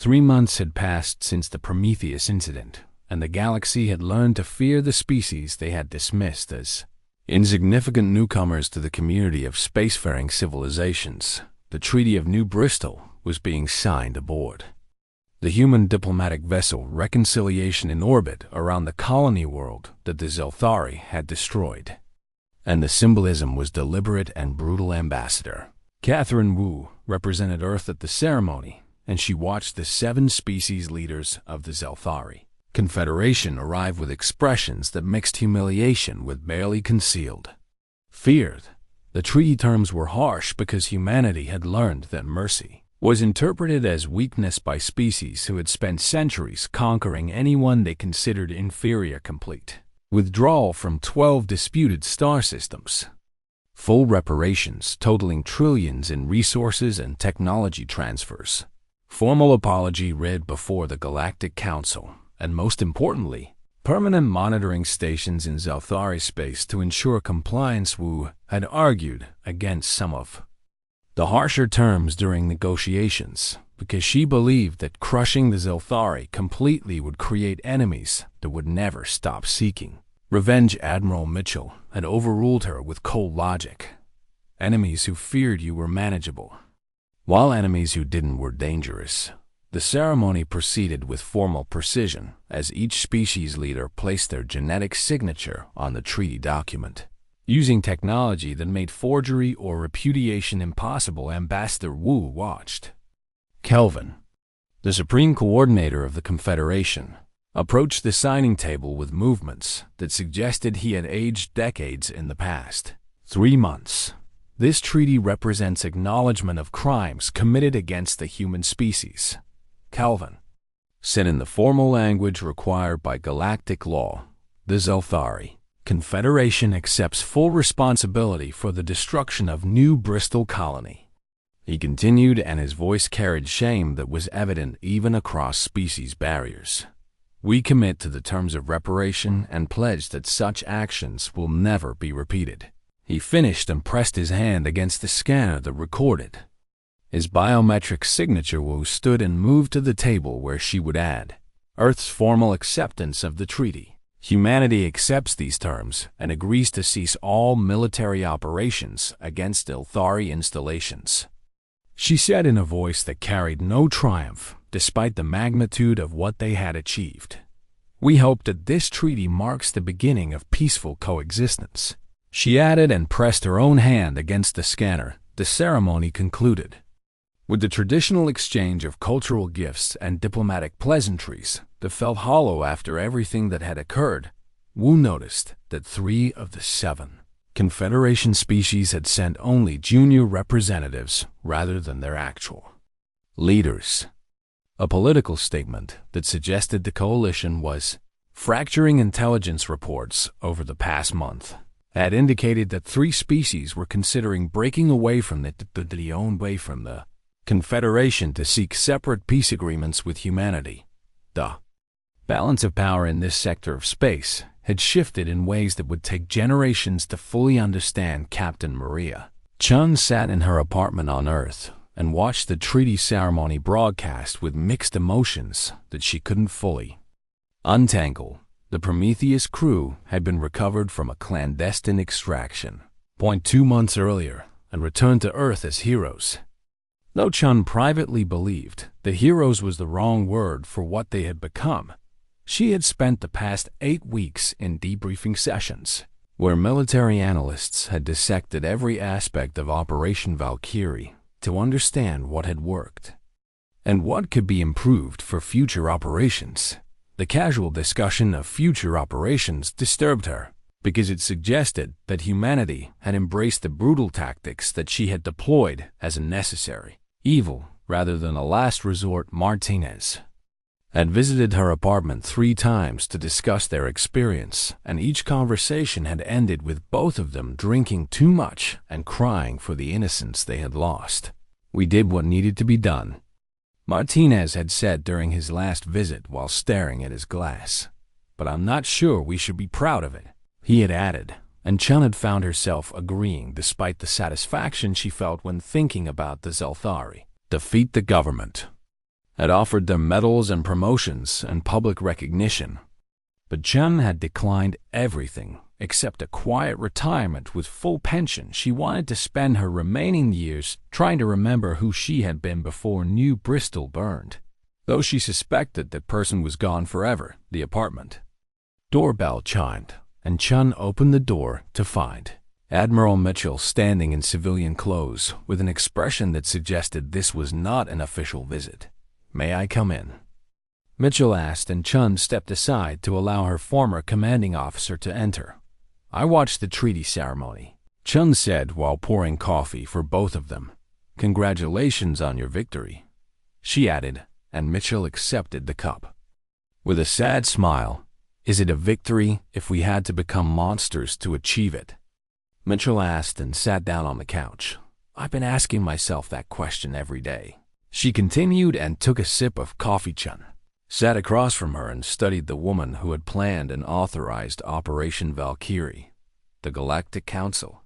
3 months had passed since the Prometheus incident, and the galaxy had learned to fear the species they had dismissed as insignificant newcomers to the community of spacefaring civilizations. The Treaty of New Bristol was being signed aboard the human diplomatic vessel Reconciliation in orbit around the colony world that the Zelthari had destroyed. And the symbolism was deliberate and brutal. Ambassador Catherine Wu represented Earth at the ceremony, and she watched the 7 species leaders of the Zelthari Confederation arrive with expressions that mixed humiliation with barely concealed fear. The treaty terms were harsh because humanity had learned that mercy was interpreted as weakness by species who had spent centuries conquering anyone they considered inferior. Complete withdrawal from 12 disputed star systems. Full reparations totaling trillions in resources and technology transfers. Formal apology read before the Galactic Council, and most importantly, permanent monitoring stations in Zelthari space to ensure compliance. Wu had argued against some of the harsher terms during negotiations because she believed that crushing the Zelthari completely would create enemies that would never stop seeking revenge. Admiral Mitchell had overruled her with cold logic. Enemies who feared you were manageable, while enemies who didn't were dangerous. The ceremony proceeded with formal precision as each species leader placed their genetic signature on the treaty document. Using technology that made forgery or repudiation impossible, Ambassador Wu watched Kelvin, the Supreme Coordinator of the Confederation, approach the signing table with movements that suggested he had aged decades in the past 3 months. This treaty represents acknowledgement of crimes committed against the human species. Kelvin said in the formal language required by galactic law, the Zelthari Confederation accepts full responsibility for the destruction of New Bristol Colony. He continued, and his voice carried shame that was evident even across species barriers. We commit to the terms of reparation and pledge that such actions will never be repeated. He finished and pressed his hand against the scanner that recorded his biometric signature. Wu stood and moved to the table where she would add Earth's formal acceptance of the treaty. Humanity accepts these terms and agrees to cease all military operations against Zelthari installations, she said in a voice that carried no triumph despite the magnitude of what they had achieved. We hope that this treaty marks the beginning of peaceful coexistence, she added, and pressed her own hand against the scanner. The ceremony concluded with the traditional exchange of cultural gifts and diplomatic pleasantries that felt hollow after everything that had occurred. Wu noticed that 3 of the 7 Confederation species had sent only junior representatives rather than their actual leaders. A political statement that suggested the coalition was fracturing. Intelligence reports over the past month had indicated that 3 species were considering breaking away from the Confederation to seek separate peace agreements with humanity. The balance of power in this sector of space had shifted in ways that would take generations to fully understand. Captain Maria Chun sat in her apartment on Earth and watched the treaty ceremony broadcast with mixed emotions that she couldn't fully untangle. The Prometheus crew had been recovered from a clandestine extraction 2 months earlier and returned to Earth as heroes. Though Chun privately believed that heroes was the wrong word for what they had become, she had spent the past 8 weeks in debriefing sessions where military analysts had dissected every aspect of Operation Valkyrie to understand what had worked and what could be improved for future operations. The casual discussion of future operations disturbed her because it suggested that humanity had embraced the brutal tactics that she had deployed as a necessary evil rather than a last resort. Martinez had visited her apartment 3 times to discuss their experience, and each conversation had ended with both of them drinking too much and crying for the innocence they had lost. We did what needed to be done, Martinez had said during his last visit while staring at his glass. But I'm not sure we should be proud of it, he had added, and Chun had found herself agreeing despite the satisfaction she felt when thinking about the Zelthari. Defeat the government. had offered them medals and promotions and public recognition. But Chun had declined everything except a quiet retirement with full pension. She wanted to spend her remaining years trying to remember who she had been before New Bristol burned. Though she suspected that person was gone forever, the apartment doorbell chimed, and Chun opened the door to find Admiral Mitchell standing in civilian clothes with an expression that suggested this was not an official visit. "May I come in?" Mitchell asked, and Chun stepped aside to allow her former commanding officer to enter. "I watched the treaty ceremony," Chun said while pouring coffee for both of them. "Congratulations on your victory," she added, and Mitchell accepted the cup. With a sad smile, "Is it a victory if we had to become monsters to achieve it?" Mitchell asked and sat down on the couch. "I've been asking myself that question every day," she continued, and took a sip of coffee. Chun sat across from her and studied the woman who had planned and authorized Operation Valkyrie. "The Galactic Council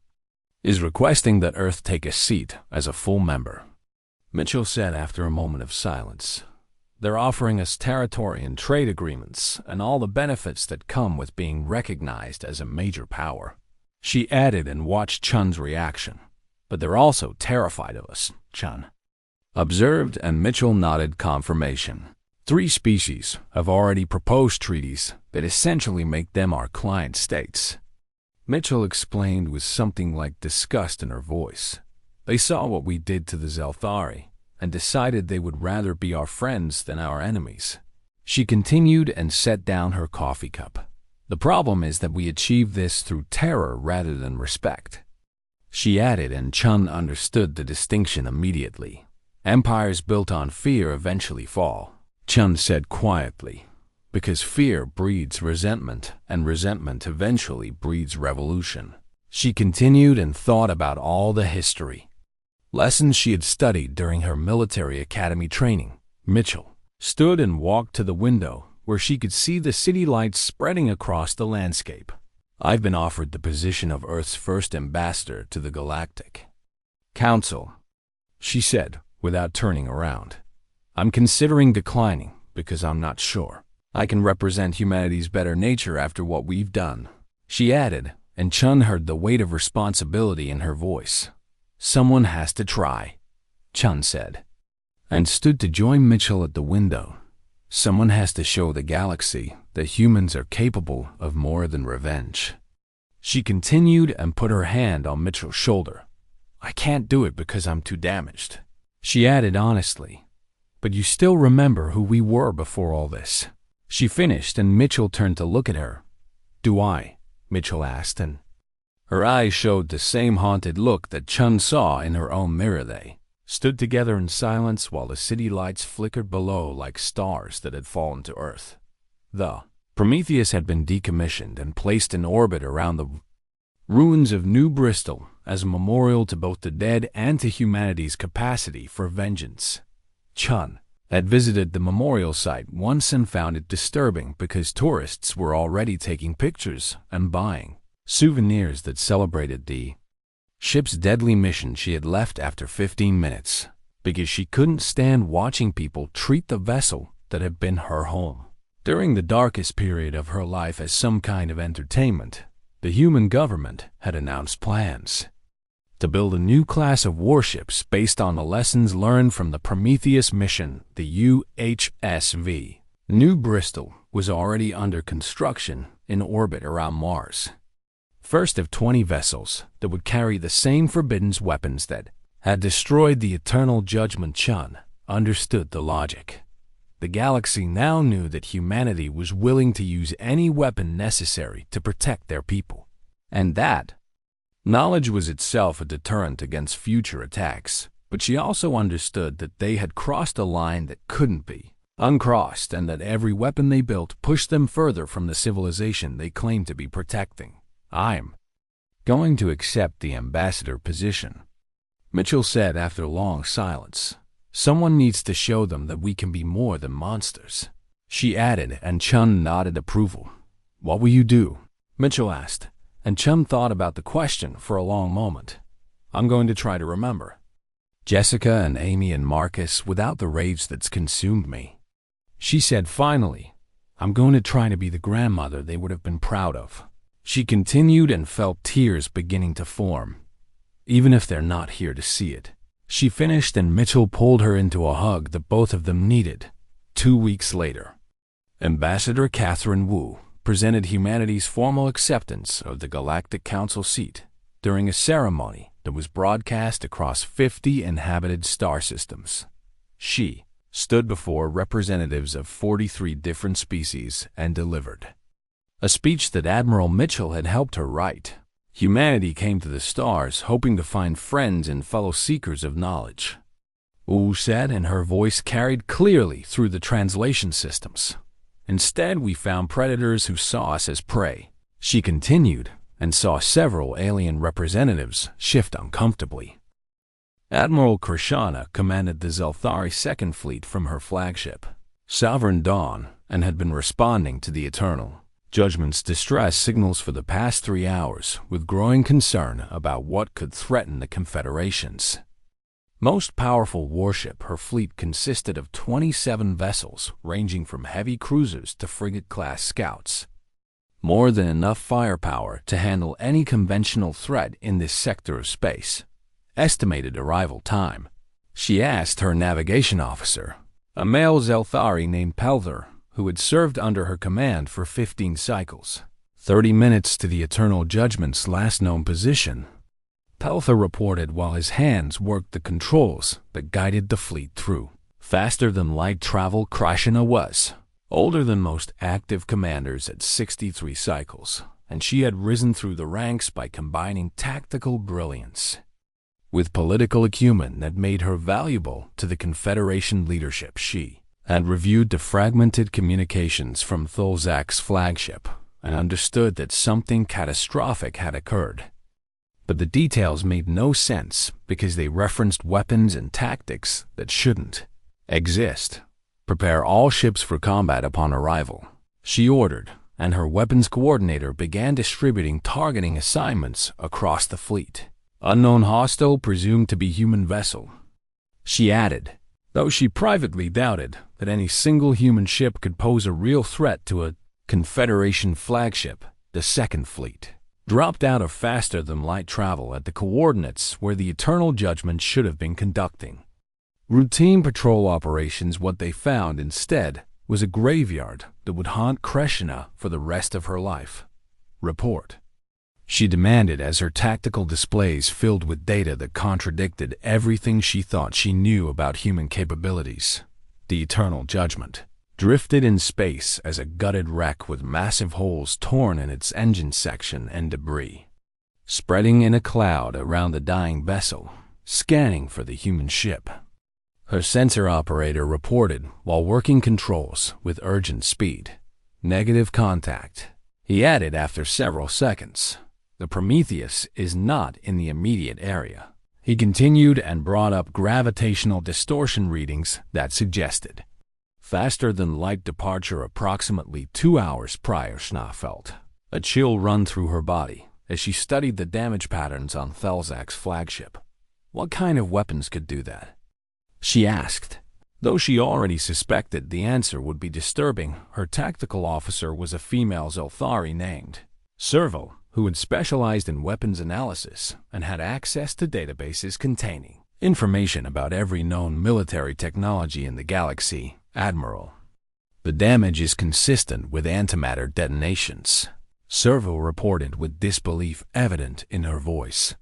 is requesting that Earth take a seat as a full member," Mitchell said after a moment of silence. "They're offering us territory and trade agreements and all the benefits that come with being recognized as a major power," she added, and watched Chun's reaction. "But they're also terrified of us," Chun observed, and Mitchell nodded confirmation. "3 species have already proposed treaties that essentially make them our client states," Mitchell explained with something like disgust in her voice. "They saw what we did to the Zelthari and decided they would rather be our friends than our enemies." She continued and set down her coffee cup. "The problem is that we achieve this through terror rather than respect," she added, and Chun understood the distinction immediately. "Empires built on fear eventually fall," Chun said quietly, "because fear breeds resentment, and resentment eventually breeds revolution." She continued and thought about all the history lessons she had studied during her military academy training. Mitchell stood and walked to the window where she could see the city lights spreading across the landscape. "I've been offered the position of Earth's first ambassador to the Galactic Council," she said without turning around. "I'm considering declining because I'm not sure I can represent humanity's better nature after what we've done," she added, and Chun heard the weight of responsibility in her voice. "Someone has to try," Chun said, and stood to join Mitchell at the window. "Someone has to show the galaxy that humans are capable of more than revenge," she continued, and put her hand on Mitchell's shoulder. "I can't do it because I'm too damaged," she added honestly. "But you still remember who we were before all this," she finished, and Mitchell turned to look at her. "Do I?" Mitchell asked, and her eyes showed the same haunted look that Chun saw in her own mirror. They stood together in silence while the city lights flickered below like stars that had fallen to Earth. The Prometheus had been decommissioned and placed in orbit around the ruins of New Bristol as a memorial to both the dead and to humanity's capacity for vengeance. Chun had visited the memorial site once and found it disturbing because tourists were already taking pictures and buying souvenirs that celebrated the ship's deadly mission. She had left after 15 minutes because she couldn't stand watching people treat the vessel that had been her home during the darkest period of her life as some kind of entertainment. The human government had announced plans to build a new class of warships based on the lessons learned from the Prometheus mission, the UHSV. New Bristol was already under construction in orbit around Mars. First of 20 vessels that would carry the same forbidden weapons that had destroyed the Eternal Judgment. Chun understood the logic. The galaxy now knew that humanity was willing to use any weapon necessary to protect their people, and that knowledge was itself a deterrent against future attacks. But she also understood that they had crossed a line that couldn't be uncrossed, and that every weapon they built pushed them further from the civilization they claimed to be protecting. "I'm going to accept the ambassador position," Mitchell said after a long silence. "Someone needs to show them that we can be more than monsters," she added, and Chun nodded approval. "What will you do?" Mitchell asked, and Chun thought about the question for a long moment. "I'm going to try to remember," Jessica and Amy and Marcus without the rage that's consumed me. She said finally, I'm going to try to be the grandmother they would have been proud of. She continued and felt tears beginning to form, even if they're not here to see it. She finished and Mitchell pulled her into a hug that both of them needed. 2 weeks later, Ambassador Catherine Wu presented humanity's formal acceptance of the Galactic Council seat during a ceremony that was broadcast across 50 inhabited star systems. She stood before representatives of 43 different species and delivered a speech that Admiral Mitchell had helped her write. Humanity came to the stars hoping to find friends and fellow seekers of knowledge, Wu said, and her voice carried clearly through the translation systems. Instead, we found predators who saw us as prey. She continued and saw several alien representatives shift uncomfortably. Admiral Krishana commanded the Zelthari Second Fleet from her flagship, Sovereign Dawn, and had been responding to the Eternal Judgment's distress signals for the past 3 hours with growing concern about what could threaten the Confederation's most powerful warship. Her fleet consisted of 27 vessels ranging from heavy cruisers to frigate-class scouts, more than enough firepower to handle any conventional threat in this sector of space. Estimated arrival time. She asked her navigation officer, a male Zelthari named Pelther, who had served under her command for 15 cycles. 30 minutes to the Eternal Judgment's last known position, Pelther reported while his hands worked the controls that guided the fleet through. Faster than light travel, Krishna was older than most active commanders at 63 cycles, and she had risen through the ranks by combining tactical brilliance with political acumen that made her valuable to the Confederation leadership. She had reviewed the fragmented communications from Thulzak's flagship and understood that something catastrophic had occurred. But the details made no sense because they referenced weapons and tactics that shouldn't exist. Prepare all ships for combat upon arrival, she ordered, and her weapons coordinator began distributing targeting assignments across the fleet. Unknown hostile presumed to be human vessel, she added, though she privately doubted that any single human ship could pose a real threat to a Confederation flagship. The Second Fleet dropped out of faster-than-light travel at the coordinates where the Eternal Judgment should have been conducting routine patrol operations. What they found instead was a graveyard that would haunt Krishna for the rest of her life. Report, she demanded as her tactical displays filled with data that contradicted everything she thought she knew about human capabilities. The Eternal Judgment drifted in space as a gutted wreck with massive holes torn in its engine section and debris, spreading in a cloud around the dying vessel, scanning for the human ship. Her sensor operator reported while working controls with urgent speed. Negative contact, he added after several seconds. The Prometheus is not in the immediate area. He continued and brought up gravitational distortion readings that suggested faster-than-light departure approximately 2 hours prior. Shna felt a chill run through her body as she studied the damage patterns on Thulzak's flagship. What kind of weapons could do that? She asked. Though she already suspected the answer would be disturbing, her tactical officer was a female Zelthari named Servo, who had specialized in weapons analysis and had access to databases containing information about every known military technology in the galaxy. Admiral, the damage is consistent with antimatter detonations, Servo reported with disbelief evident in her voice.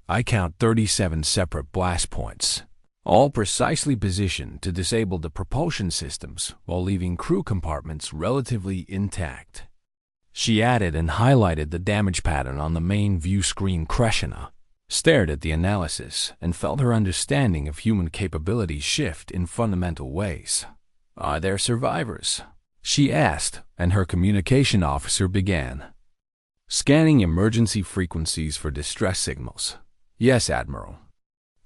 I count 37 separate blast points, all precisely positioned to disable the propulsion systems while leaving crew compartments relatively intact. She added and highlighted the damage pattern on the main view screen. Krishna stared at the analysis and felt her understanding of human capabilities shift in fundamental ways. Are there survivors? She asked, and her communication officer began scanning emergency frequencies for distress signals. Yes, Admiral,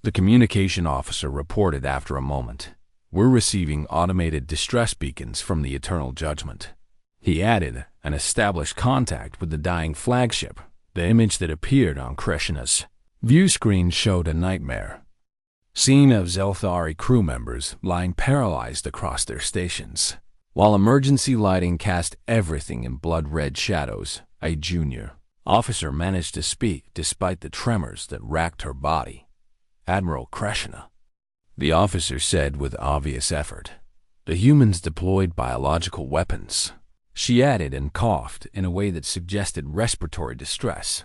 the communication officer reported after a moment. We're receiving automated distress beacons from the Eternal Judgment. He added and established contact with the dying flagship. The image that appeared on Krishna's view screen showed a nightmare. Scene of Zelthari crew members lying paralyzed across their stations. While emergency lighting cast everything in blood-red shadows, a junior officer managed to speak despite the tremors that racked her body. "Admiral Kreshna," the officer said with obvious effort. "The humans deployed biological weapons," she added and coughed in a way that suggested respiratory distress.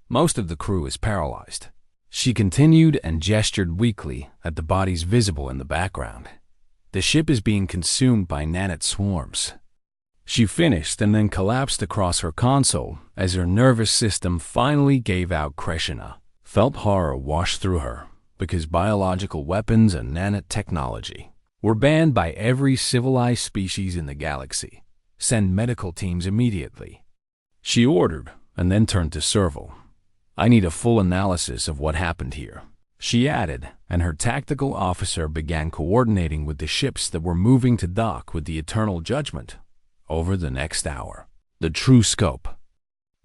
"Most of the crew is paralyzed." She continued and gestured weakly at the bodies visible in the background. "The ship is being consumed by nanite swarms." She finished and then collapsed across her console as her nervous system finally gave out. Kreshna felt horror wash through her because biological weapons and nanite technology were banned by every civilized species in the galaxy. "Send medical teams immediately," she ordered, and then turned to Serval. "I need a full analysis of what happened here," she added, and her tactical officer began coordinating with the ships that were moving to dock with the Eternal Judgment. Over the next hour, the true scope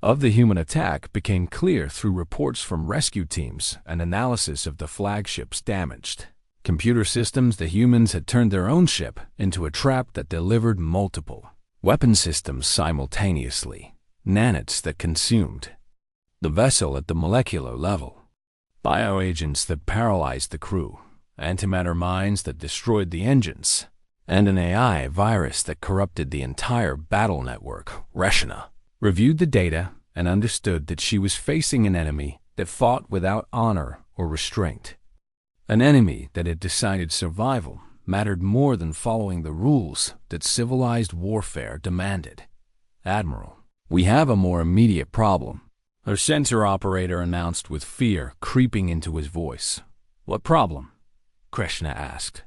of the human attack became clear through reports from rescue teams and analysis of the flagship's damaged computer systems. The humans had turned their own ship into a trap that delivered multiple weapon systems simultaneously, nanites that consumed the vessel at the molecular level, bioagents that paralyzed the crew, antimatter mines that destroyed the engines, and an AI virus that corrupted the entire battle network. Kreshna reviewed the data and understood that she was facing an enemy that fought without honor or restraint. An enemy that had decided survival mattered more than following the rules that civilized warfare demanded. "Admiral, we have a more immediate problem," her sensor operator announced with fear creeping into his voice. "What problem?" Kreshna asked,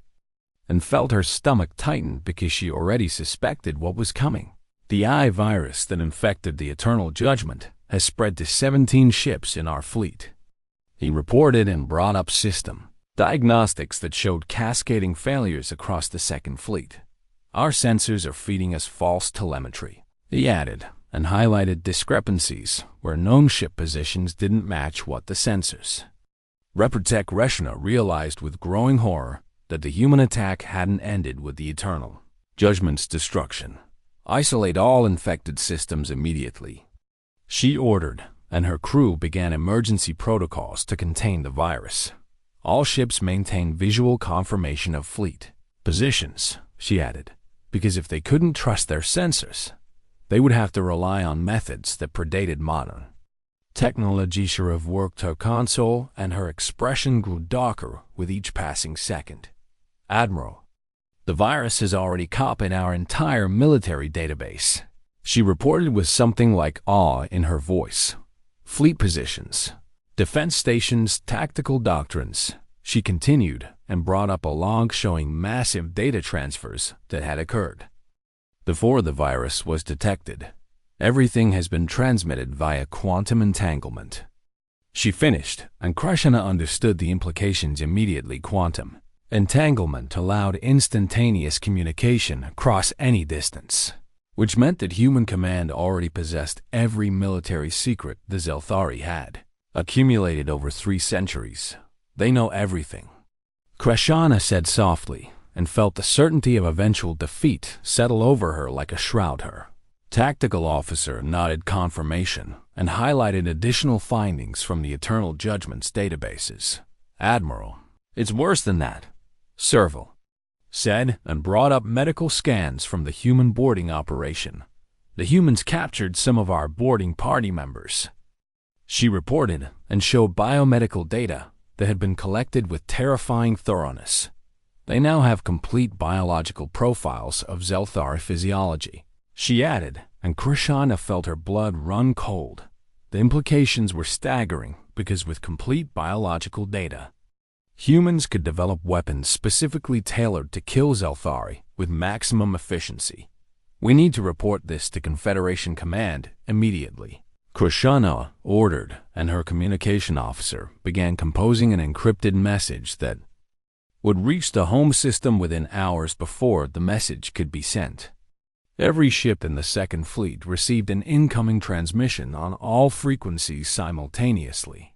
and felt her stomach tighten because she already suspected what was coming. "The AI virus that infected the Eternal Judgment has spread to 17 ships in our fleet," he reported, and brought up system diagnostics that showed cascading failures across the second fleet. "Our sensors are feeding us false telemetry," he added, and highlighted discrepancies where known ship positions didn't match what the sensors. Reprotech Kreshna realized with growing horror that the human attack hadn't ended with the Eternal Judgment's destruction. "Isolate all infected systems immediately," she ordered, and her crew began emergency protocols to contain the virus. "All ships maintain visual confirmation of fleet positions," she added, because if they couldn't trust their sensors, they would have to rely on methods that predated modern technology. Sheriff worked her console, and her expression grew darker with each passing second. "Admiral, the virus has already copied our entire military database," she reported with something like awe in her voice. "Fleet positions, defense stations, tactical doctrines," she continued, and brought up a log showing massive data transfers that had occurred before the virus was detected. "Everything has been transmitted via quantum entanglement," she finished, and Kreshna understood the implications immediately. Quantum entanglement allowed instantaneous communication across any distance, which meant that human command already possessed every military secret the Zelthari had accumulated over 3 centuries. "They know everything," Kreshna said softly, and felt the certainty of eventual defeat settle over her like a shroud. Her tactical officer nodded confirmation and highlighted additional findings from the Eternal Judgment's databases. "Admiral, it's worse than that," Serval said, and brought up medical scans from the human boarding operation. "The humans captured some of our boarding party members," she reported, and showed biomedical data that had been collected with terrifying thoroughness. "They now have complete biological profiles of Zelthari physiology," she added, and Kreshna felt her blood run cold. The implications were staggering because with complete biological data, humans could develop weapons specifically tailored to kill Zelthari with maximum efficiency. "We need to report this to Confederation Command immediately," Kreshna ordered, and her communication officer began composing an encrypted message that would reach the home system within hours before the message could be sent. Every ship in the Second Fleet received an incoming transmission on all frequencies simultaneously.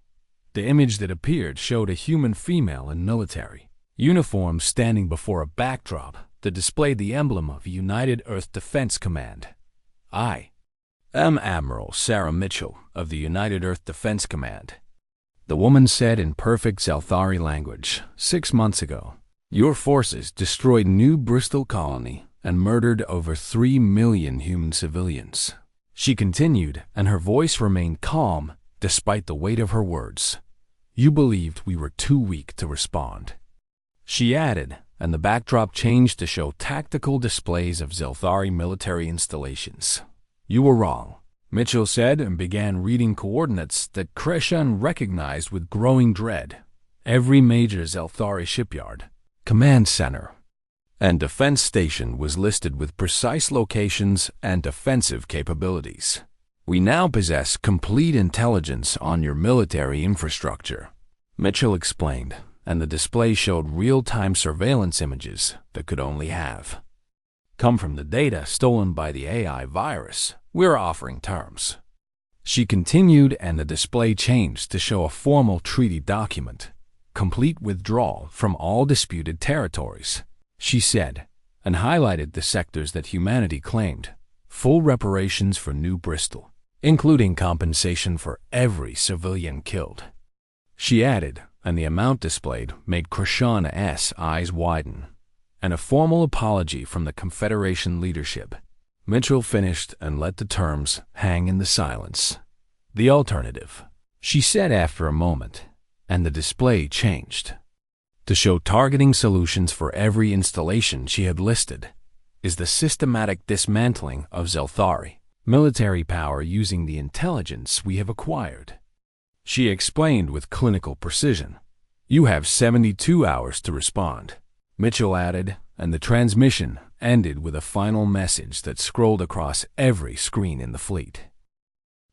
The image that appeared showed a human female in military uniform standing before a backdrop that displayed the emblem of United Earth Defense Command. I am Admiral Sarah Mitchell of the United Earth Defense Command. The woman said in perfect Zelthari language, 6 months ago, your forces destroyed New Bristol Colony and murdered over 3 million human civilians. She continued, and her voice remained calm despite the weight of her words. You believed we were too weak to respond. She added, and the backdrop changed to show tactical displays of Zelthari military installations. You were wrong, Mitchell said, and began reading coordinates that Kreshan recognized with growing dread. Every major Zelthari shipyard, command center, and defense station was listed with precise locations and defensive capabilities. We now possess complete intelligence on your military infrastructure, Mitchell explained, and the display showed real-time surveillance images that could only have come from the data stolen by the AI virus. We're offering terms. She continued, and the display changed to show a formal treaty document, complete withdrawal from all disputed territories, she said, and highlighted the sectors that humanity claimed, full reparations for New Bristol, including compensation for every civilian killed. She added, and the amount displayed made Krishan's eyes widen, and a formal apology from the Confederation leadership. Mitchell finished and let the terms hang in the silence. The alternative, she said after a moment, and the display changed to show targeting solutions for every installation she had listed, is the systematic dismantling of Zelthari military power using the intelligence we have acquired. She explained with clinical precision. You have 72 hours to respond, Mitchell added, and the transmission ended with a final message that scrolled across every screen in the fleet.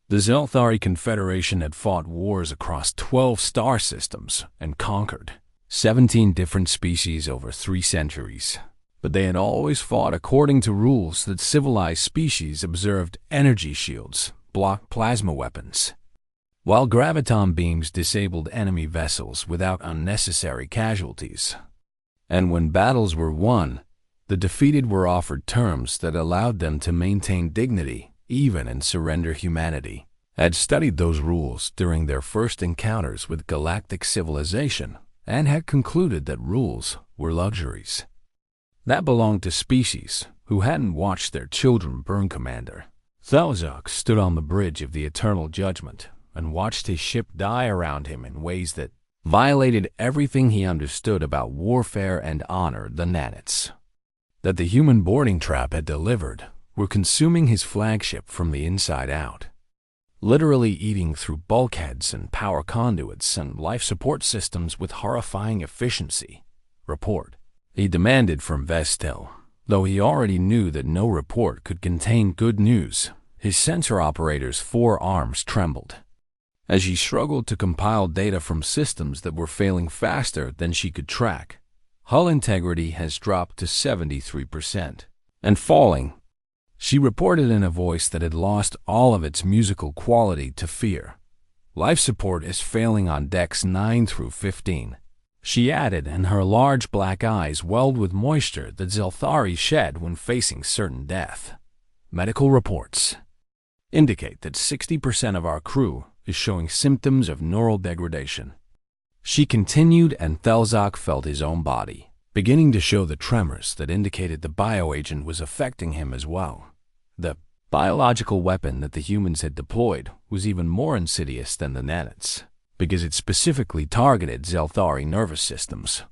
The Zelthari Confederation had fought wars across 12 star systems and conquered 17 different species over 3 centuries. But they had always fought according to rules that civilized species observed. Energy shields blocked plasma weapons, while graviton beams disabled enemy vessels without unnecessary casualties. And when battles were won, the defeated were offered terms that allowed them to maintain dignity even and surrender humanity. Had studied those rules during their first encounters with galactic civilization and had concluded that rules were luxuries that belonged to species who hadn't watched their children burn. Commander Thelzok stood on the bridge of the Eternal Judgment and watched his ship die around him in ways that violated everything he understood about warfare and honor. The nanites that the human boarding trap had delivered were consuming his flagship from the inside out, literally eating through bulkheads and power conduits and life support systems with horrifying efficiency. Report, he demanded from Vestel. Though he already knew that no report could contain good news, his sensor operator's forearms trembled as she struggled to compile data from systems that were failing faster than she could track. Hull integrity has dropped to 73% and falling, she reported in a voice that had lost all of its musical quality to fear. Life support is failing on decks 9 through 15. She added, and her large black eyes welled with moisture that Zelthari shed when facing certain death. Medical reports indicate that 60% of our crew is showing symptoms of neural degradation. She continued, and Thelzok felt his own body beginning to show the tremors that indicated the bioagent was affecting him as well. The biological weapon that the humans had deployed was even more insidious than the nanites, because it specifically targeted Zelthari nervous systems,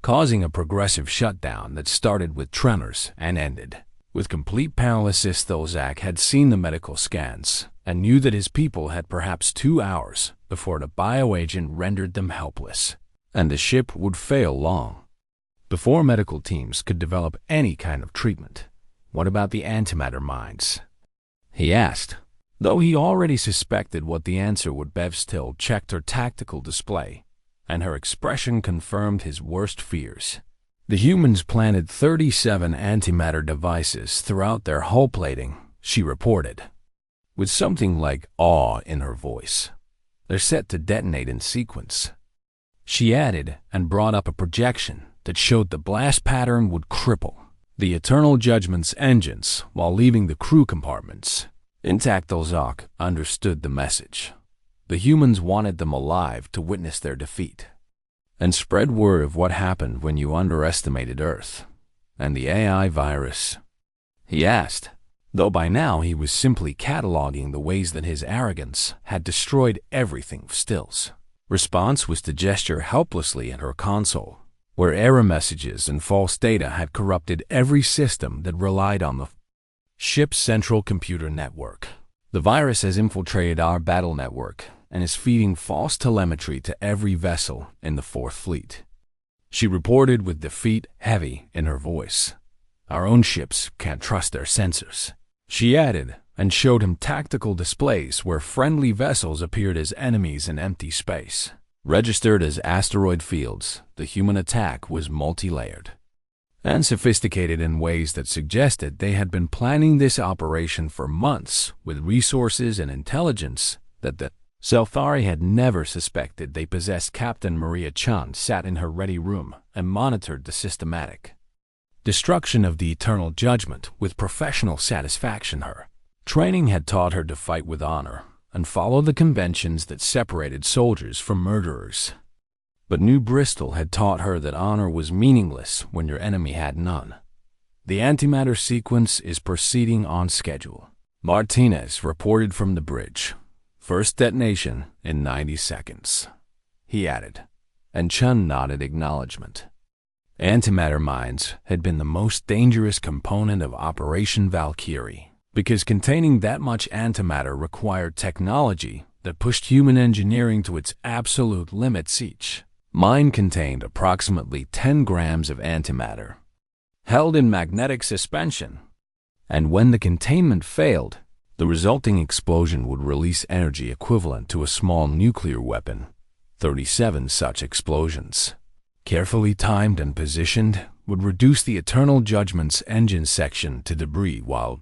causing a progressive shutdown that started with tremors and ended with complete paralysis. Thelzak had seen the medical scans and knew that his people had perhaps 2 hours before the bioagent rendered them helpless, and the ship would fail long before medical teams could develop any kind of treatment. What about the antimatter mines? He asked. Though he already suspected what the answer would, Bevstill checked her tactical display, and her expression confirmed his worst fears. The humans planted 37 antimatter devices throughout their hull plating, she reported, with something like awe in her voice. They're set to detonate in sequence. She added and brought up a projection that showed the blast pattern would cripple the Eternal Judgment's engines while leaving the crew compartments intact. Thulzak understood the message. The humans wanted them alive to witness their defeat and spread word of what happened when you underestimated Earth and the AI virus. He asked, though by now he was simply cataloging the ways that his arrogance had destroyed everything. Stills' response was to gesture helplessly at her console, where error messages and false data had corrupted every system that relied on the ship's central computer network. The virus has infiltrated our battle network and is feeding false telemetry to every vessel in the Fourth Fleet. She reported with defeat heavy in her voice. Our own ships can't trust their sensors. She added and showed him tactical displays where friendly vessels appeared as enemies in empty space. Registered as asteroid fields, the human attack was multi-layered and sophisticated in ways that suggested they had been planning this operation for months with resources and intelligence that the Selthari had never suspected they possessed. Captain Maria Chan sat in her ready room and monitored the systematic destruction of the Eternal Judgment with professional satisfaction. Her training had taught her to fight with honor and follow the conventions that separated soldiers from murderers. But New Bristol had taught her that honor was meaningless when your enemy had none. The antimatter sequence is proceeding on schedule. Martinez reported from the bridge. First detonation in 90 seconds. He added, and Chun nodded acknowledgement. Antimatter mines had been the most dangerous component of Operation Valkyrie because containing that much antimatter required technology that pushed human engineering to its absolute limits. Each mine contained approximately 10 grams of antimatter, held in magnetic suspension, and when the containment failed, the resulting explosion would release energy equivalent to a small nuclear weapon. 37 such explosions, carefully timed and positioned, would reduce the Eternal Judgment's engine section to debris while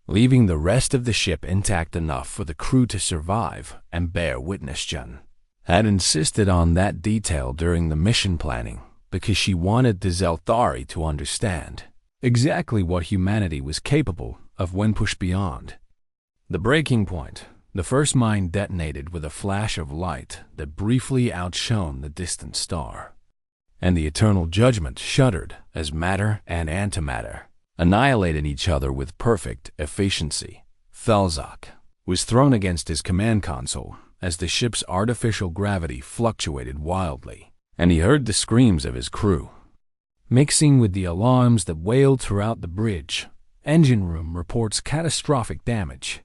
leaving the rest of the ship intact enough for the crew to survive and bear witness. Jun had insisted on that detail during the mission planning because she wanted the Zelthari to understand exactly what humanity was capable of when pushed beyond the breaking point. The first mine detonated with a flash of light that briefly outshone the distant star, and the Eternal Judgment shuddered as matter and antimatter annihilated each other with perfect efficiency. Thalzak was thrown against his command console as the ship's artificial gravity fluctuated wildly, and he heard the screams of his crew, mixing with the alarms that wailed throughout the bridge. Engine room reports catastrophic damage.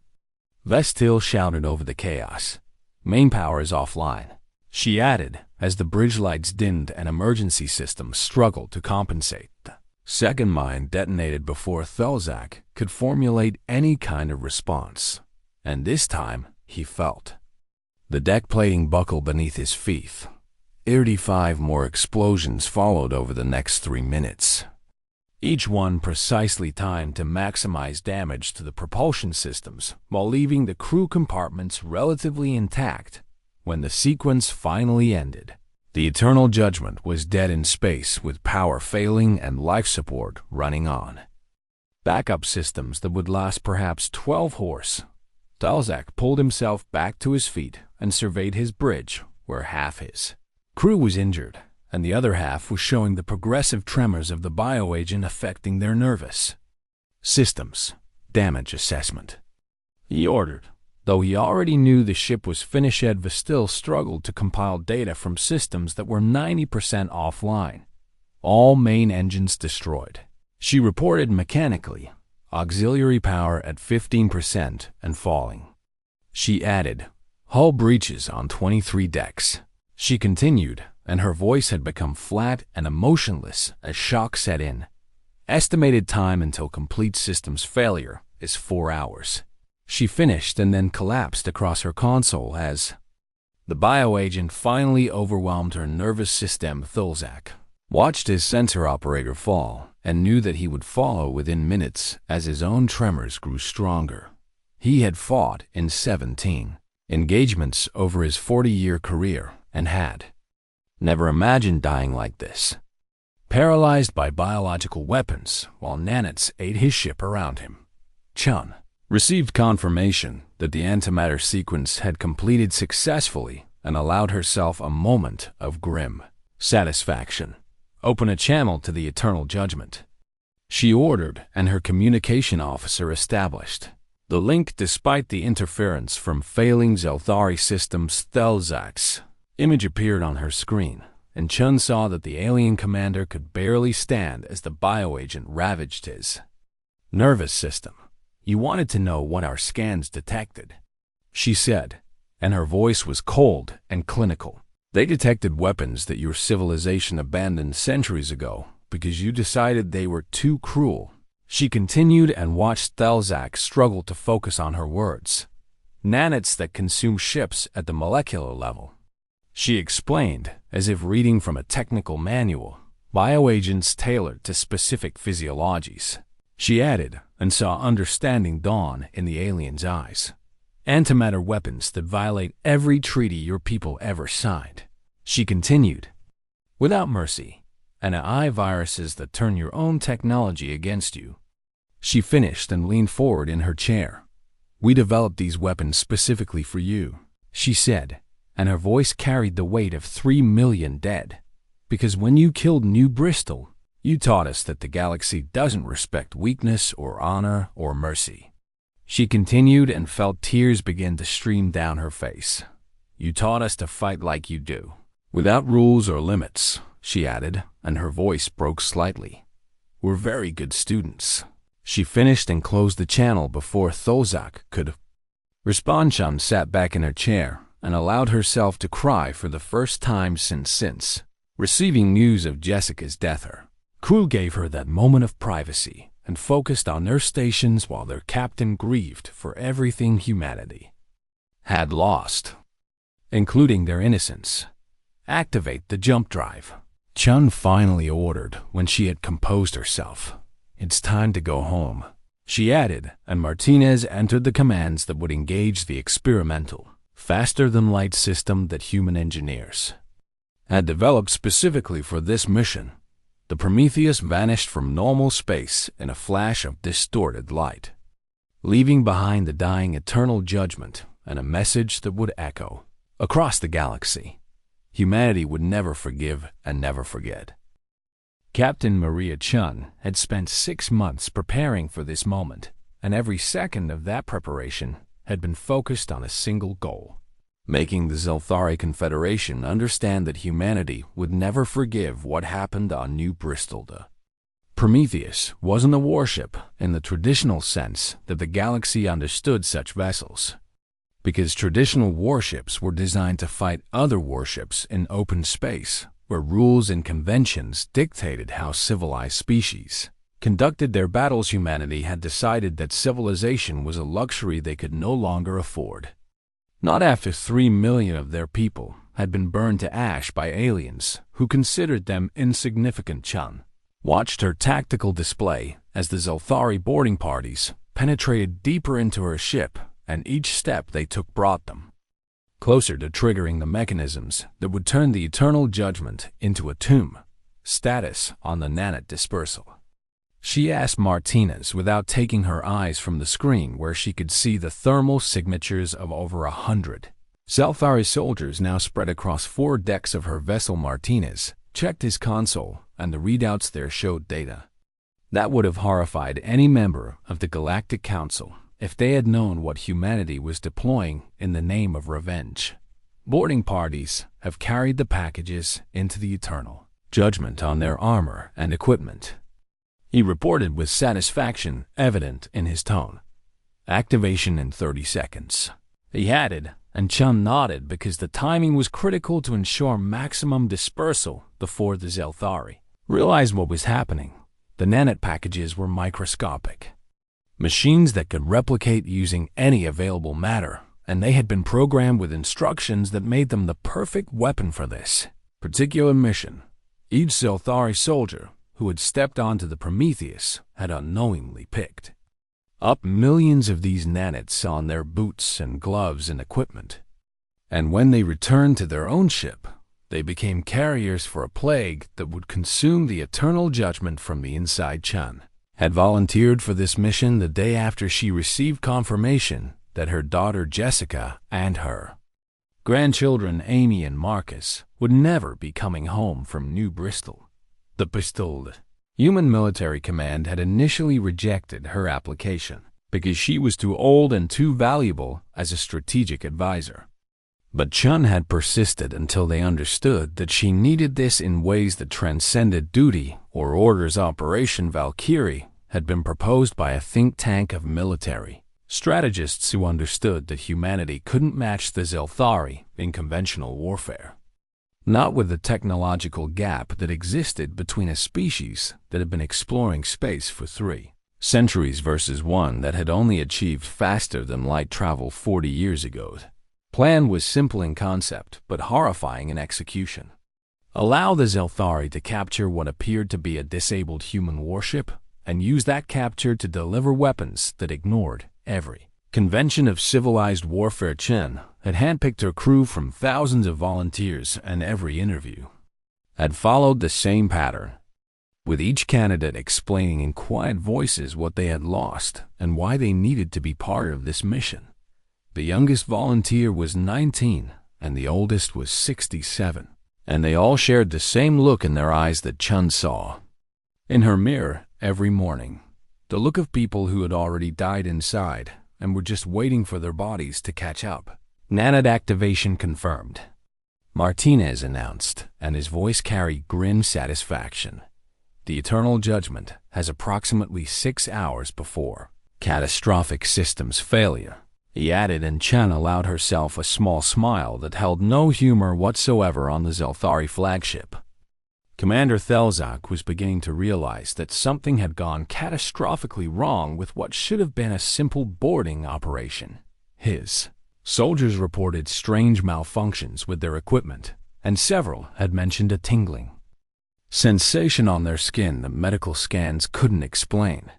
Vestil shouted over the chaos. Main power is offline, she added as the bridge lights dimmed and emergency systems struggled to compensate. The second mine detonated before Thalzak could formulate any kind of response, and this time he felt the deck plating buckle beneath his feet. 35 more explosions followed over the next 3 minutes, each one precisely timed to maximize damage to the propulsion systems while leaving the crew compartments relatively intact. When the sequence finally ended, the Eternal Judgment was dead in space with power failing and life support running on backup systems that would last perhaps 12 horse. Dalzak pulled himself back to his feet and surveyed his bridge, where half his crew was injured and the other half was showing the progressive tremors of the bioagent affecting their nervous systems. Damage assessment, he ordered. Though he already knew the ship was finished, Edva still struggled to compile data from systems that were 90% offline. All main engines destroyed, she reported mechanically. Auxiliary power at 15% and falling. She added, hull breaches on 23 decks. She continued, and her voice had become flat and emotionless as shock set in. Estimated time until complete systems failure is 4 hours. She finished and then collapsed across her console as the bioagent finally overwhelmed her nervous system. Thulzak watched his sensor operator fall and knew that he would follow within minutes as his own tremors grew stronger. He had fought in 17 engagements over his 40-year career and had never imagined dying like this. Paralyzed by biological weapons while nanites ate his ship around him, Chun received confirmation that the antimatter sequence had completed successfully and allowed herself a moment of grim satisfaction. Open a channel to the Eternal Judgment, she ordered, and her communication officer established the link despite the interference from failing Zelthari systems. Thelzak's image appeared on her screen, and Chun saw that the alien commander could barely stand as the bioagent ravaged his nervous system. "You wanted to know what our scans detected," she said, and her voice was cold and clinical. "They detected weapons that your civilization abandoned centuries ago because you decided they were too cruel." She continued and watched Thelzak struggle to focus on her words. "Nanites that consume ships at the molecular level," she explained, as if reading from a technical manual. "Bioagents tailored to specific physiologies," she added, and saw understanding dawn in the alien's eyes. "Antimatter weapons that violate every treaty your people ever signed," she continued, "without mercy, and AI viruses that turn your own technology against you." She finished and leaned forward in her chair. "We developed these weapons specifically for you," she said, and her voice carried the weight of 3 million dead. "Because when you killed New Bristol, you taught us that the galaxy doesn't respect weakness or honor or mercy." She continued and felt tears begin to stream down her face. "You taught us to fight like you do, without rules or limits," she added, and her voice broke slightly. "We're very good students." She finished and closed the channel before Thozak could respond. Chun sat back in her chair and allowed herself to cry for the first time since receiving news of Jessica's death. Her crew gave her that moment of privacy and focused on their stations while their captain grieved for everything humanity had lost, including their innocence. "Activate the jump drive," Chun finally ordered when she had composed herself. "It's time to go home," she added, and Martinez entered the commands that would engage the experimental, faster-than-light system that human engineers had developed specifically for this mission. The Prometheus vanished from normal space in a flash of distorted light, leaving behind the dying Eternal Judgment and a message that would echo across the galaxy. Humanity would never forgive and never forget. Captain Maria Chun had spent 6 months preparing for this moment, and every second of that preparation had been focused on a single goal: making the Zelthari Confederation understand that humanity would never forgive what happened on New Bristol. The Prometheus wasn't a warship in the traditional sense that the galaxy understood such vessels, because traditional warships were designed to fight other warships in open space, where rules and conventions dictated how civilized species conducted their battles. Humanity had decided that civilization was a luxury they could no longer afford. Not after 3 million of their people had been burned to ash by aliens who considered them insignificant. Chun watched her tactical display as the Zelthari boarding parties penetrated deeper into her ship, and each step they took brought them closer to triggering the mechanisms that would turn the Eternal Judgment into a tomb. "Status on the nanite dispersal," she asked Martinez without taking her eyes from the screen, where she could see the thermal signatures of over 100 Zelthari soldiers now spread across 4 decks of her vessel. Martinez checked his console, and the readouts there showed data that would have horrified any member of the Galactic Council if they had known what humanity was deploying in the name of revenge. "Boarding parties have carried the packages into the Eternal Judgment on their armor and equipment," he reported with satisfaction evident in his tone. "Activation in 30 seconds," he added, and Chun nodded because the timing was critical to ensure maximum dispersal before the Zelthari realized what was happening. The nanite packages were microscopic machines that could replicate using any available matter, and they had been programmed with instructions that made them the perfect weapon for this particular mission. Each Zelthari soldier who had stepped onto the Prometheus had unknowingly picked up millions of these nanits on their boots and gloves and equipment. And when they returned to their own ship, they became carriers for a plague that would consume the eternal judgment from the inside. Chun had volunteered for this mission the day after she received confirmation that her daughter Jessica and her grandchildren Amy and Marcus would never be coming home from New Bristol. The Bristol Human Military Command had initially rejected her application because she was too old and too valuable as a strategic advisor. But Chun had persisted until they understood that she needed this in ways that transcended duty or orders. Operation Valkyrie had been proposed by a think tank of military strategists who understood that humanity couldn't match the Zelthari in conventional warfare. Not with the technological gap that existed between a species that had been exploring space for 3 centuries versus one that had only achieved faster than light travel 40 years ago. Plan was simple in concept, but horrifying in execution. Allow the Zelthari to capture what appeared to be a disabled human warship, and use that capture to deliver weapons that ignored every convention of civilized warfare. Chen had handpicked her crew from thousands of volunteers, and every interview had followed the same pattern, with each candidate explaining in quiet voices what they had lost and why they needed to be part of this mission. The youngest volunteer was 19, and the oldest was 67, and they all shared the same look in their eyes that Chun saw in her mirror every morning, the look of people who had already died inside and were just waiting for their bodies to catch up. Nanite activation confirmed, Martinez announced, and his voice carried grim satisfaction. The Eternal Judgment has approximately 6 hours before catastrophic systems failure, he added, and Chen allowed herself a small smile that held no humor whatsoever on the Zelthari flagship. Commander Thelzak was beginning to realize that something had gone catastrophically wrong with what should have been a simple boarding operation. His soldiers reported strange malfunctions with their equipment, and several had mentioned a tingling sensation on their skin that medical scans couldn't explain.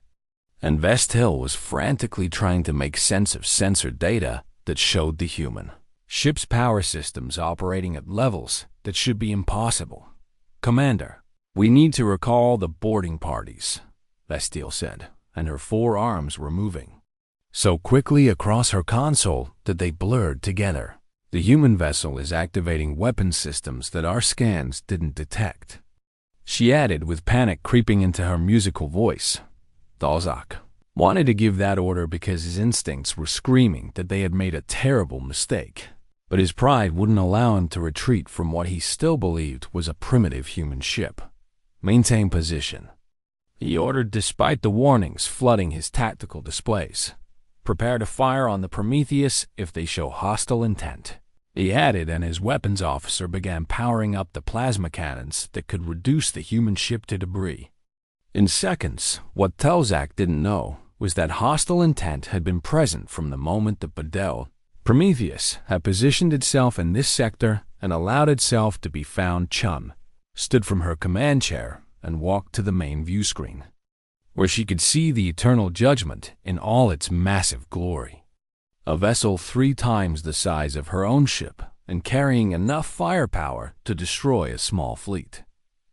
And Vesthill was frantically trying to make sense of sensor data that showed the human ship's power systems operating at levels that should be impossible. Commander, we need to recall the boarding parties, Vesthill said, and her 4 arms were moving so quickly across her console that they blurred together. The human vessel is activating weapon systems that our scans didn't detect, she added with panic creeping into her musical voice. Thelzak wanted to give that order because his instincts were screaming that they had made a terrible mistake, but his pride wouldn't allow him to retreat from what he still believed was a primitive human ship. Maintain position, he ordered despite the warnings flooding his tactical displays. Prepare to fire on the Prometheus if they show hostile intent, he added, and his weapons officer began powering up the plasma cannons that could reduce the human ship to debris. In seconds, what Thelzak didn't know was that hostile intent had been present from the moment the Bedell Prometheus had positioned itself in this sector and allowed itself to be found. Chun stood from her command chair and walked to the main view screen, where she could see the Eternal Judgment in all its massive glory. A vessel 3 times the size of her own ship and carrying enough firepower to destroy a small fleet.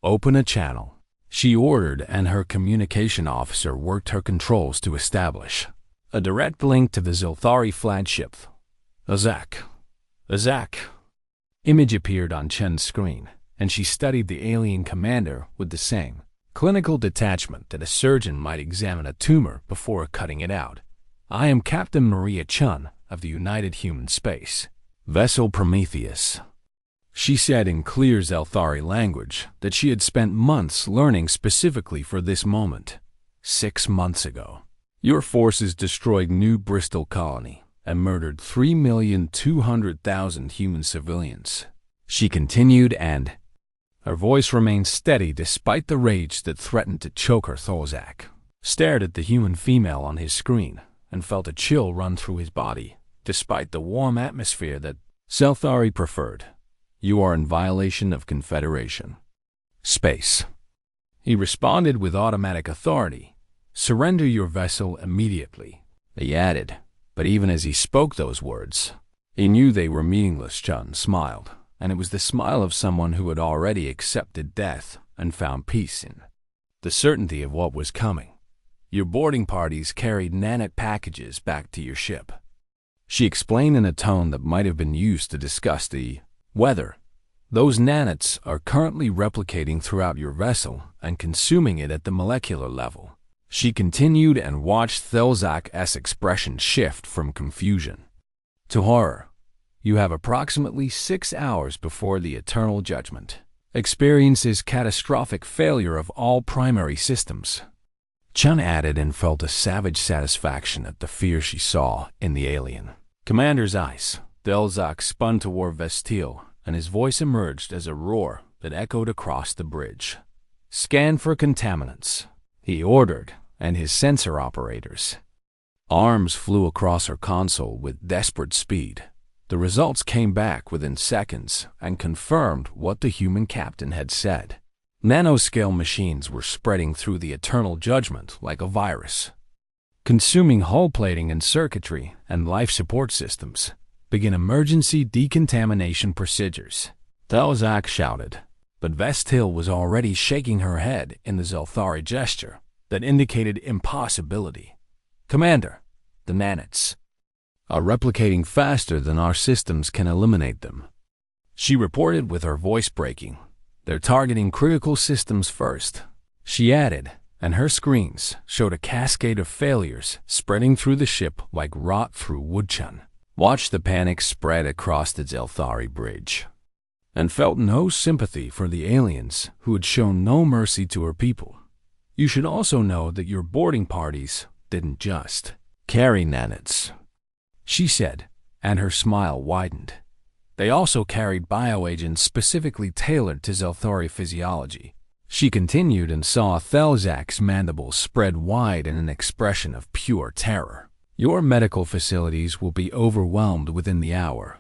Open a channel, she ordered, and her communication officer worked her controls to establish a direct link to the Zelthari flagship. Azak. Image appeared on Chen's screen, and she studied the alien commander with the same clinical detachment that a surgeon might examine a tumor before cutting it out. I am Captain Maria Chun of the United Human Space Vessel Prometheus, she said in clear Zelthari language that she had spent months learning specifically for this moment. 6 months ago, your forces destroyed New Bristol Colony and murdered 3,200,000 human civilians, she continued, and her voice remained steady despite the rage that threatened to choke her. Thelzak stared at the human female on his screen and felt a chill run through his body, despite the warm atmosphere that Zelthari preferred. You are in violation of Confederation space, he responded with automatic authority, Surrender your vessel immediately, he added. But even as he spoke those words, he knew they were meaningless. Chun smiled, and it was the smile of someone who had already accepted death and found peace in the certainty of what was coming. Your boarding parties carried nanite packages back to your ship, she explained in a tone that might have been used to discuss the weather. Those nanites are currently replicating throughout your vessel and consuming it at the molecular level. She continued and watched Thelzak's expression shift from confusion to horror. You have approximately 6 hours before the eternal judgment experiences catastrophic failure of all primary systems. Chun added and felt a savage satisfaction at the fear she saw in the alien commander's eyes. Thelzak spun toward Vestiel, and his voice emerged as a roar that echoed across the bridge. Scan for contaminants, he ordered, and his sensor operators' arms flew across her console with desperate speed. The results came back within seconds and confirmed what the human captain had said. Nanoscale machines were spreading through the eternal judgment like a virus, consuming hull plating and circuitry and life support systems. Begin emergency decontamination procedures, Thelzak shouted, but Vestiel was already shaking her head in the Zelthari gesture that indicated impossibility. Commander, the nanites are replicating faster than our systems can eliminate them, she reported with her voice breaking. They're targeting critical systems first, she added, and her screens showed a cascade of failures spreading through the ship like rot through wood. Chun watched the panic spread across the Zelthari bridge and felt no sympathy for the aliens who had shown no mercy to her people. You should also know that your boarding parties didn't just carry nanites, she said, and her smile widened. They also carried bioagents specifically tailored to Zelthari physiology. She continued and saw Thelzak's mandibles spread wide in an expression of pure terror. Your medical facilities will be overwhelmed within the hour,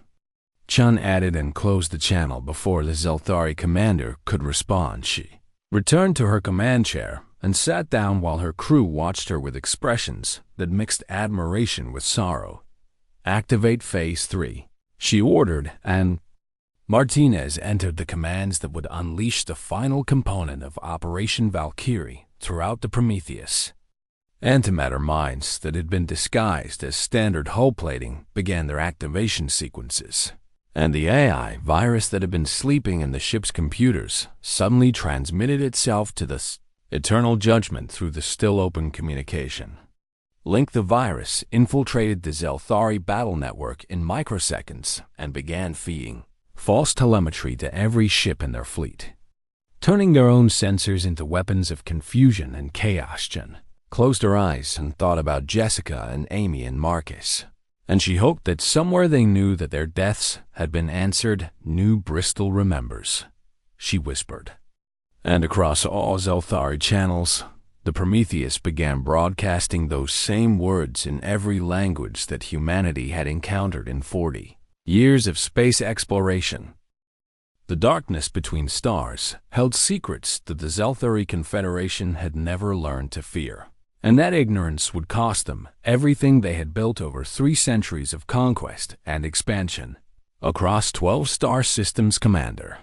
Chun added and closed the channel before the Zelthari commander could respond. She returned to her command chair and sat down while her crew watched her with expressions that mixed admiration with sorrow. Activate Phase 3, she ordered, and Martinez entered the commands that would unleash the final component of Operation Valkyrie throughout the Prometheus. Antimatter mines that had been disguised as standard hull plating began their activation sequences, and the AI virus that had been sleeping in the ship's computers suddenly transmitted itself to the eternal judgment through the still-open communication link. The virus infiltrated the Zelthari battle network in microseconds and began feeding false telemetry to every ship in their fleet, turning their own sensors into weapons of confusion and chaos. Chun closed her eyes and thought about Jessica and Amy and Marcus, and she hoped that somewhere they knew that their deaths had been answered. New Bristol remembers, she whispered. And across all Zelthari channels, the Prometheus began broadcasting those same words in every language that humanity had encountered in 40 years of space exploration. The darkness between stars held secrets that the Zelthari Confederation had never learned to fear, and that ignorance would cost them everything they had built over 3 centuries of conquest and expansion across 12 star systems. Commander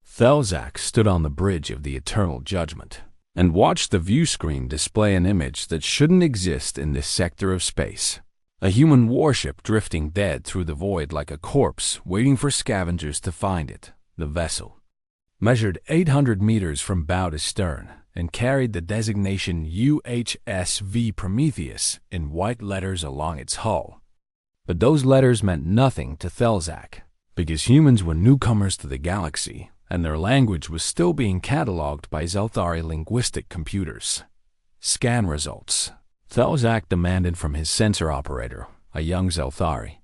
Thelzak stood on the bridge of the Eternal Judgment and watched the view screen display an image that shouldn't exist in this sector of space. A human warship drifting dead through the void like a corpse waiting for scavengers to find it. The vessel measured 800 meters from bow to stern and carried the designation UHSV Prometheus in white letters along its hull. But those letters meant nothing to Thelzak, because humans were newcomers to the galaxy, and their language was still being cataloged by Zelthari linguistic computers. Scan results, Thelzak demanded from his sensor operator, a young Zelthari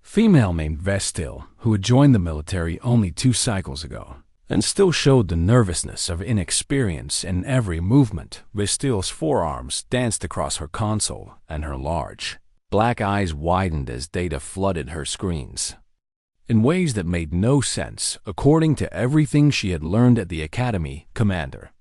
female named Vestiel, who had joined the military only 2 cycles ago, and still showed the nervousness of inexperience in every movement. Vestiel's forearms danced across her console, and her large, black eyes widened as data flooded her screens in ways that made no sense according to everything she had learned at the academy. Commander,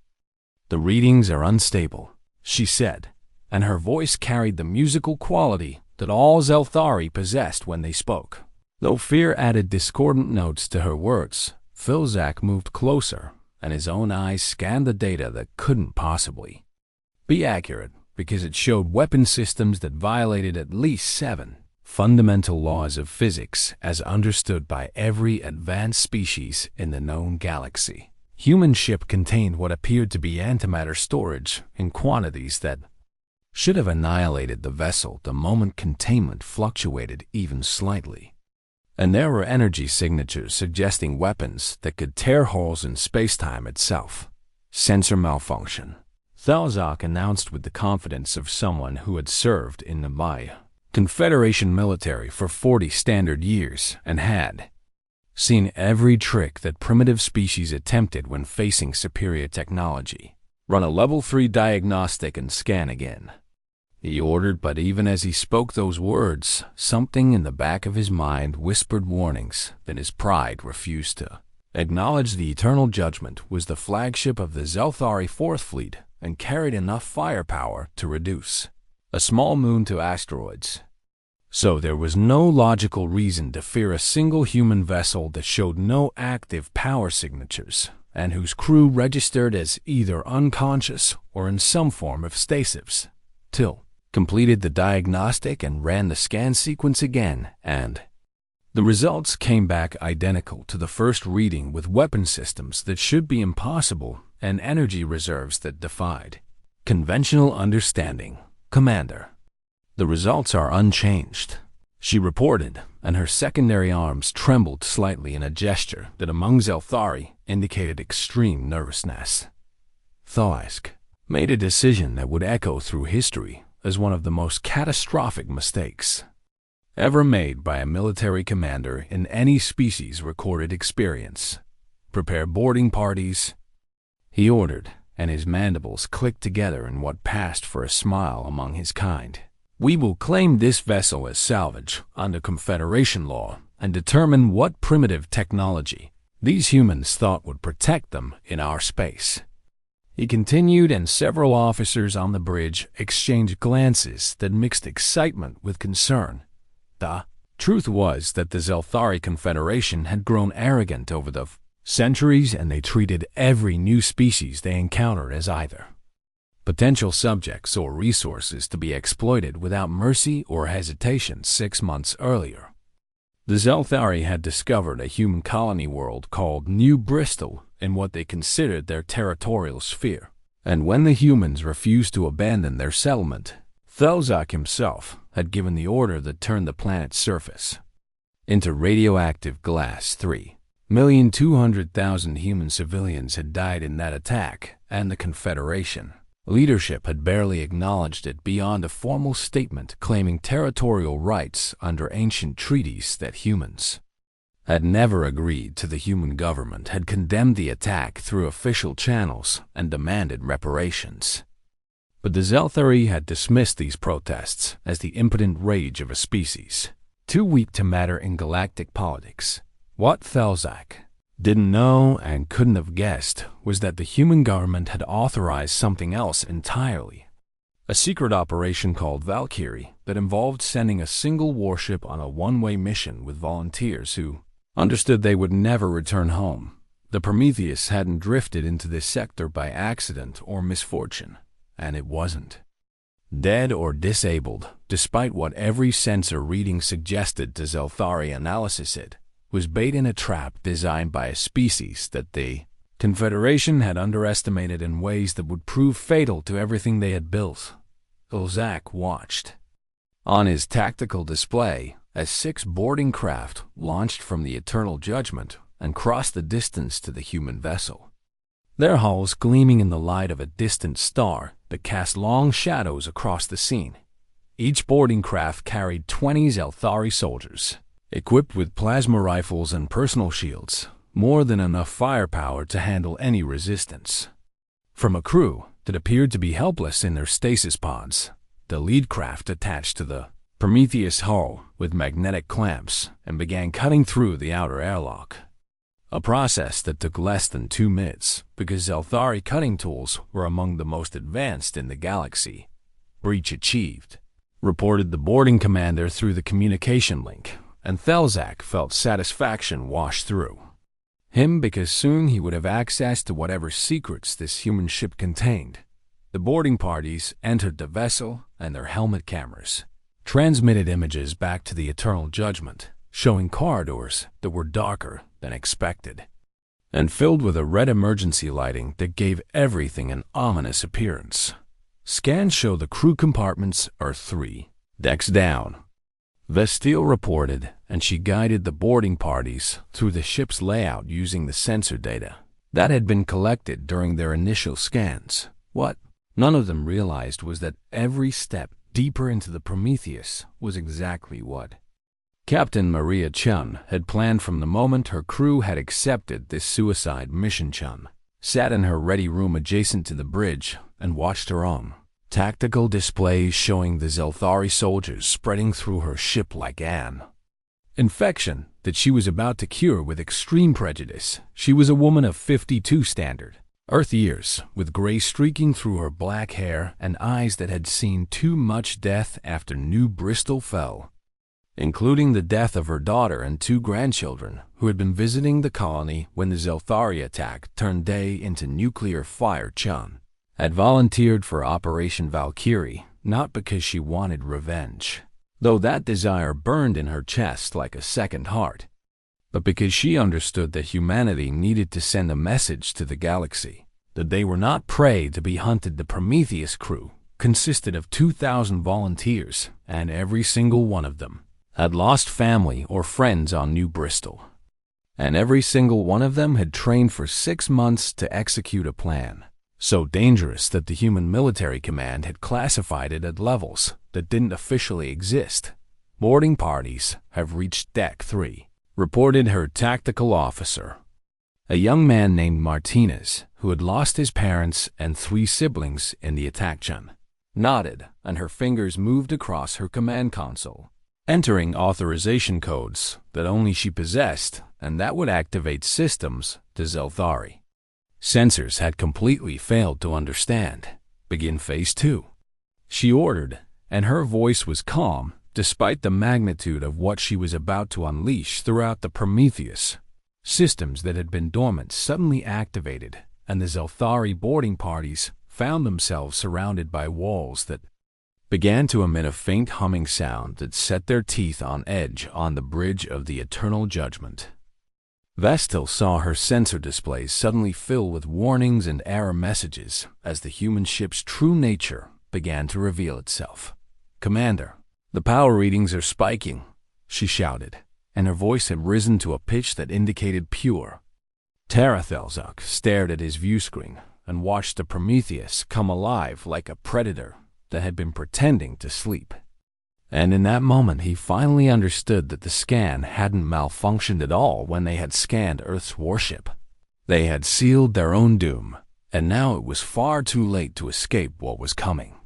the readings are unstable, she said, and her voice carried the musical quality that all Zelthari possessed when they spoke. Though fear added discordant notes to her words, Filzak moved closer, and his own eyes scanned the data that couldn't possibly be accurate because it showed weapon systems that violated at least 7 fundamental laws of physics as understood by every advanced species in the known galaxy. Human ship contained what appeared to be antimatter storage in quantities that should have annihilated the vessel the moment containment fluctuated even slightly. And there were energy signatures suggesting weapons that could tear holes in space-time itself. Sensor malfunction. Thalzak announced with the confidence of someone who had served in the Maya Confederation military for 40 standard years and had seen every trick that primitive species attempted when facing superior technology. Run a level 3 diagnostic and scan again, he ordered, but even as he spoke those words, something in the back of his mind whispered warnings that his pride refused to acknowledge. The Eternal Judgment was the flagship of the Zelthari 4th Fleet and carried enough firepower to reduce a small moon to asteroids. So there was no logical reason to fear a single human vessel that showed no active power signatures and whose crew registered as either unconscious or in some form of stasis. Till completed the diagnostic and ran the scan sequence again, and the results came back identical to the first reading, with weapon systems that should be impossible and energy reserves that defied conventional understanding. Commander, the results are unchanged, she reported, and her secondary arms trembled slightly in a gesture that among Zelthari indicated extreme nervousness. Thoask made a decision that would echo through history as one of the most catastrophic mistakes ever made by a military commander in any species recorded experience. Prepare boarding parties, he ordered, and his mandibles clicked together in what passed for a smile among his kind. We will claim this vessel as salvage under Confederation law and determine what primitive technology these humans thought would protect them in our space. He continued, and several officers on the bridge exchanged glances that mixed excitement with concern. The truth was that the Zelthari Confederation had grown arrogant over the centuries, and they treated every new species they encountered as either potential subjects or resources to be exploited without mercy or hesitation. 6 months earlier, the Zelthari had discovered a human colony world called New Bristol in what they considered their territorial sphere, and when the humans refused to abandon their settlement, Thelzak himself had given the order that turned the planet's surface into radioactive glass. 3,200,000 human civilians had died in that attack, and the Confederation leadership had barely acknowledged it beyond a formal statement claiming territorial rights under ancient treaties that humans had never agreed to. The human government had condemned the attack through official channels and demanded reparations. But the Zelthari had dismissed these protests as the impotent rage of a species too weak to matter in galactic politics. What Thelzak didn't know and couldn't have guessed was that the human government had authorized something else entirely. A secret operation called Valkyrie that involved sending a single warship on a one-way mission with volunteers who understood they would never return home. The Prometheus hadn't drifted into this sector by accident or misfortune, and it wasn't dead or disabled, despite what every sensor reading suggested to Zelthari analysis. It was bait in a trap designed by a species that the Confederation had underestimated in ways that would prove fatal to everything they had built. Ilzak watched on his tactical display as 6 boarding craft launched from the Eternal Judgment and crossed the distance to the human vessel, their hulls gleaming in the light of a distant star that cast long shadows across the scene. Each boarding craft carried 20 Zelthari soldiers, equipped with plasma rifles and personal shields, more than enough firepower to handle any resistance from a crew that appeared to be helpless in their stasis pods. The lead craft attached to the Prometheus hull with magnetic clamps and began cutting through the outer airlock, a process that took less than 2 minutes because Zelthari cutting tools were among the most advanced in the galaxy. breach achieved, reported the boarding commander through the communication link, and Thelzak felt satisfaction wash through him because soon he would have access to whatever secrets this human ship contained. The boarding parties entered the vessel, and their helmet cameras transmitted images back to the Eternal Judgment, showing corridors that were darker than expected and filled with a red emergency lighting that gave everything an ominous appearance. Scans show the crew compartments are 3 decks down. Vestille reported, and she guided the boarding parties through the ship's layout using the sensor data that had been collected during their initial scans. What none of them realized was that every step deeper into the Prometheus was exactly what Captain Maria Chun had planned from the moment her crew had accepted this suicide mission. Chun sat in her ready room adjacent to the bridge and watched her own tactical displays showing the Zelthari soldiers spreading through her ship like an infection that she was about to cure with extreme prejudice. She was a woman of 52 standard Earth years, with gray streaking through her black hair and eyes that had seen too much death after New Bristol fell, including the death of her daughter and 2 grandchildren who had been visiting the colony when the Zelthari attack turned day into nuclear fire. Chun had volunteered for Operation Valkyrie, not because she wanted revenge, though that desire burned in her chest like a second heart, but because she understood that humanity needed to send a message to the galaxy that they were not prey to be hunted. The Prometheus crew consisted of 2,000 volunteers, and every single one of them had lost family or friends on New Bristol, and every single one of them had trained for 6 months to execute a plan so dangerous that the human military command had classified it at levels that didn't officially exist. Boarding parties have reached Deck 3, reported her tactical officer, a young man named Martinez who had lost his parents and 3 siblings in the attack. Chun nodded, and her fingers moved across her command console, entering authorization codes that only she possessed and that would activate systems to Zelthari. Sensors had completely failed to understand. Begin Phase 2. She ordered, and her voice was calm despite the magnitude of what she was about to unleash throughout the Prometheus. Systems that had been dormant suddenly activated, and the Zelthari boarding parties found themselves surrounded by walls that began to emit a faint humming sound that set their teeth on edge on the bridge of the Eternal Judgment. Vestille saw her sensor displays suddenly fill with warnings and error messages as the human ship's true nature began to reveal itself. "Commander, the power readings are spiking," she shouted, and her voice had risen to a pitch that indicated pure terror. Thelzak stared at his view screen and watched the Prometheus come alive like a predator that had been pretending to sleep. And in that moment, he finally understood that the scan hadn't malfunctioned at all when they had scanned Earth's warship. They had sealed their own doom, and now it was far too late to escape what was coming.